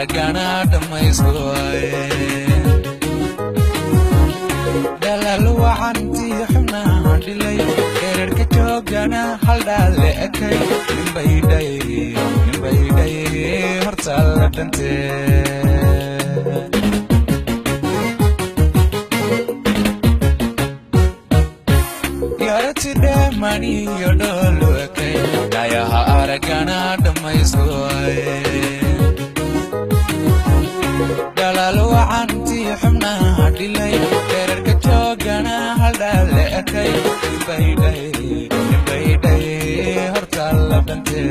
aragana dhamayskoy dalalu waxanti xubnaha dhilay erarka joogana hal dhaale ekay nimbayday horta la dhantee Mani yodolu ekay daya aragana dhamayskoy dalalu waxanti xubnaha dhilay erarka joogana hal dhaale ekay nimbayday horta la dhantee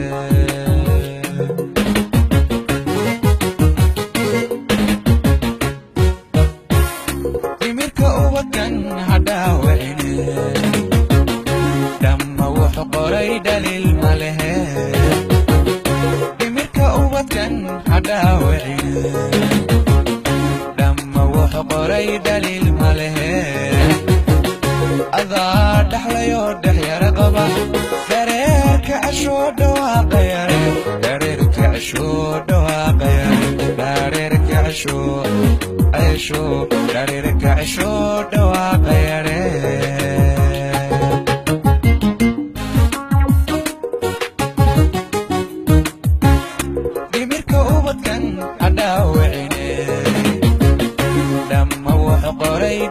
دليل ماله دمرك وطن حداوعي دم وحقري دليل ماله أذا دحليو دحيا رقبة دريرك عشو دواقير دريرك عشو دواقير دريرك عشو دريرك عشو دواقير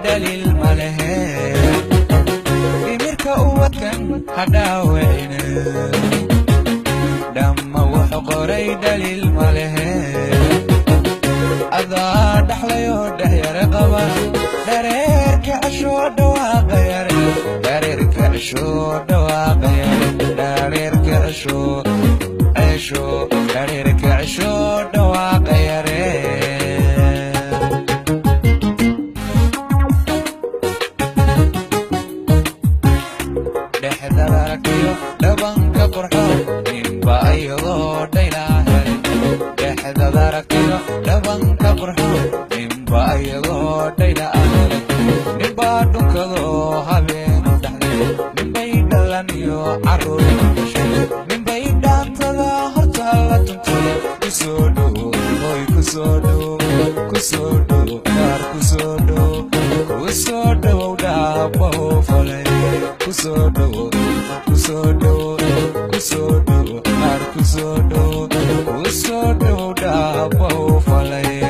دليل ماله بميرك وطن حداوعنا دم وحقري دليل ماله أذا دحليو دحيا رقبة دريرك عشو دواقير دريرك عشو دواقير دريرك عشو دريرك عشو دواقير دبنك قرحو نبا أيضو ديلا هلي دحد ذركيو دبنك قرحو نبا أيضو ديلا هلي نبا دنكذو هبين دحلي نبا يدلانيو عرور نمشي نبا يدانتذا هرتالا تنتظر كسودو هوي كسودو يار كسودو دابو فلي كسودو yar kusodo dabo falaye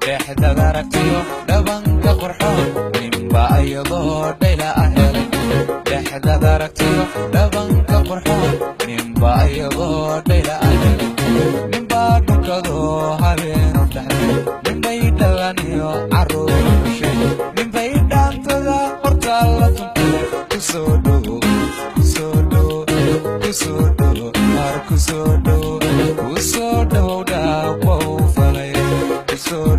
dexda daragtiyo dhabanka qurxoon ninba ayadoo dhayla ahelay dexda daragtiyo dhabanka qurxoon ninba ayadoo dhayla ahelay ninba dhunkado habeenu dhaxlay ninbay dhawaniyo caruur dhashay ninbay dhaantada horta la tuntay kusodo yar kusodo dabo falay kusodo